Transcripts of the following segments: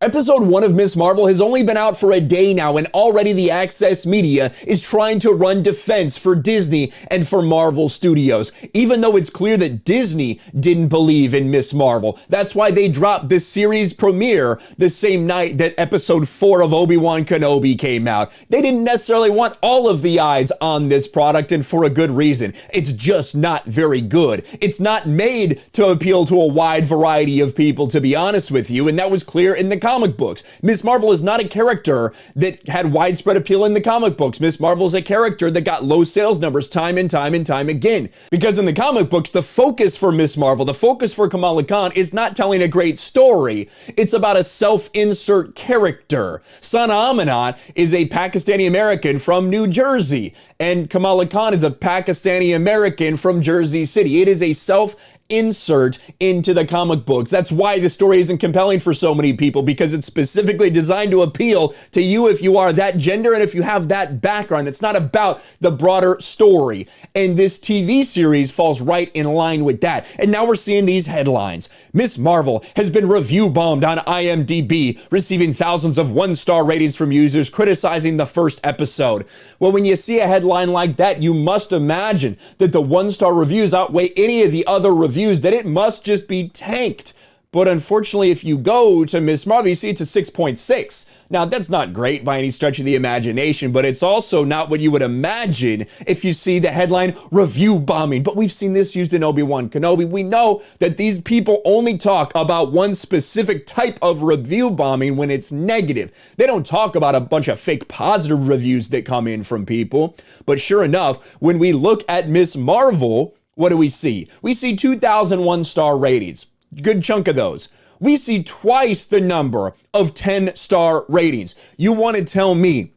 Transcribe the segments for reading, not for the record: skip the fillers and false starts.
Episode 1 of Ms. Marvel has only been out for a day now, and already the Access Media is trying to run defense for Disney and for Marvel Studios, even though it's clear that Disney didn't believe in Ms. Marvel. That's why they dropped this series premiere the same night that Episode 4 of Obi-Wan Kenobi came out. They didn't necessarily want all of the eyes on this product, and for a good reason. It's just not very good. It's not made to appeal to a wide variety of people, to be honest with you, and that was clear in the comic books. Ms. Marvel is not a character that had widespread appeal in the comic books. Ms. Marvel is a character that got low sales numbers time and time and time again. Because in the comic books, the focus for Ms. Marvel, the focus for Kamala Khan is not telling a great story. It's about a self-insert character. Sana Amanat is a Pakistani American from New Jersey, and Kamala Khan is a Pakistani American from Jersey City. It is a self-insert into the comic books. That's why the story isn't compelling for so many people, because it's specifically designed to appeal to you if you are that gender and if you have that background. It's not about the broader story. And this TV series falls right in line with that. And now we're seeing these headlines. Ms. Marvel has been review bombed on IMDb, receiving thousands of one-star ratings from users criticizing the first episode. Well, when you see a headline like that, you must imagine that the one-star reviews outweigh any of the other reviews, that it must just be tanked. But unfortunately, if you go to Ms. Marvel, you see it's a 6.6. Now, that's not great by any stretch of the imagination, but it's also not what you would imagine if you see the headline, review bombing. But we've seen this used in Obi-Wan Kenobi. We know that these people only talk about one specific type of review bombing when it's negative. They don't talk about a bunch of fake positive reviews that come in from people. But sure enough, when we look at Ms. Marvel, what do we see? We see 2,001 star ratings. Good chunk of those. We see twice the number of 10-star ratings. You want to tell me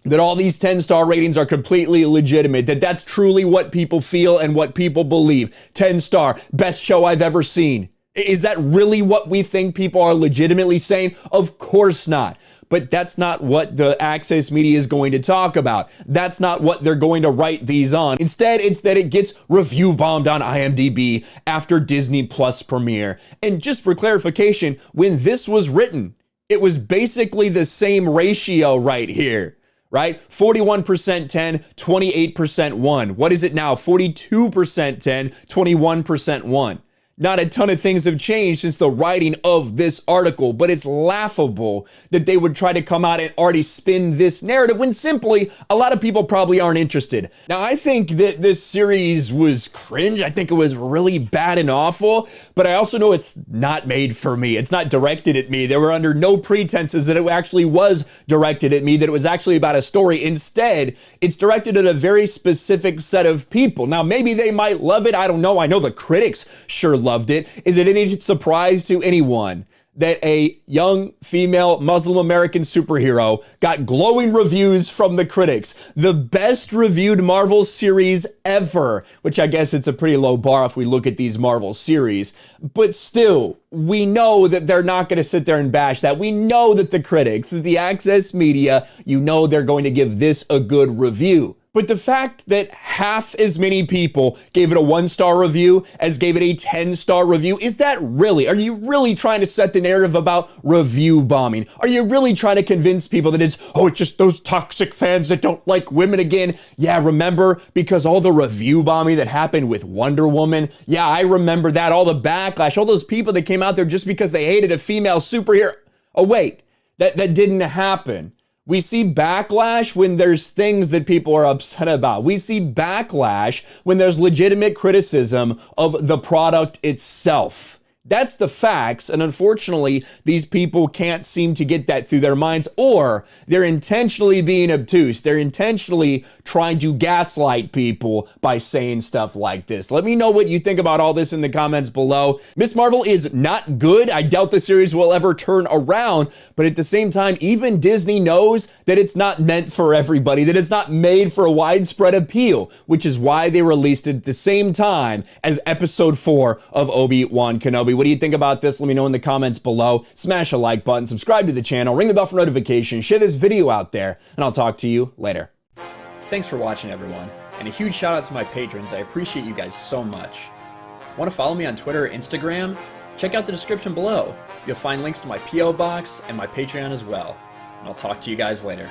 that all these 10-star ratings are completely legitimate, that that's truly what people feel and what people believe? 10-star, best show I've ever seen. Is that really what we think people are legitimately saying? Of course not. But that's not what the Access Media is going to talk about. That's not what they're going to write these on. Instead, it's that it gets review bombed on IMDb after Disney Plus premiere. And just for clarification, when this was written, it was basically the same ratio right here, right? 41% 10, 28% 1. What is it now? 42% 10, 21% 1. Not a ton of things have changed since the writing of this article, but it's laughable that they would try to come out and already spin this narrative when simply a lot of people probably aren't interested. Now, I think that this series was cringe. I think it was really bad and awful, but I also know it's not made for me. It's not directed at me. There were under no pretenses that it actually was directed at me, that it was actually about a story. Instead, it's directed at a very specific set of people. Now, maybe they might love it. I don't know. I know the critics sure loved it. Is it any surprise to anyone that a young female Muslim American superhero got glowing reviews from the critics? The best reviewed Marvel series ever, which I guess it's a pretty low bar if we look at these Marvel series. But still, we know that they're not going to sit there and bash that. We know that the critics, that the Access Media, you know they're going to give this a good review. But the fact that half as many people gave it a 1-star review as gave it a 10-star review, is that really, are you really trying to set the narrative about review bombing? Are you really trying to convince people that it's just those toxic fans that don't like women again? Yeah, remember, because all the review bombing that happened with Wonder Woman, yeah, I remember that, all the backlash, all those people that came out there just because they hated a female superhero. Oh, wait, that didn't happen. We see backlash when there's things that people are upset about. We see backlash when there's legitimate criticism of the product itself. That's the facts, and unfortunately, these people can't seem to get that through their minds, or they're intentionally being obtuse. They're intentionally trying to gaslight people by saying stuff like this. Let me know what you think about all this in the comments below. Ms. Marvel is not good. I doubt the series will ever turn around, but at the same time, even Disney knows that it's not meant for everybody, that it's not made for a widespread appeal, which is why they released it at the same time as Episode 4 of Obi-Wan Kenobi. What do you think about this? Let me know in the comments below. Smash a like button, subscribe to the channel, ring the bell for notifications, share this video out there, and I'll talk to you later. Thanks for watching, everyone, and a huge shout out to my patrons. I appreciate you guys so much. Want to follow me on Twitter or Instagram? check out the description below. You'll find links to my P.O. box and my Patreon as well. And I'll talk to you guys later.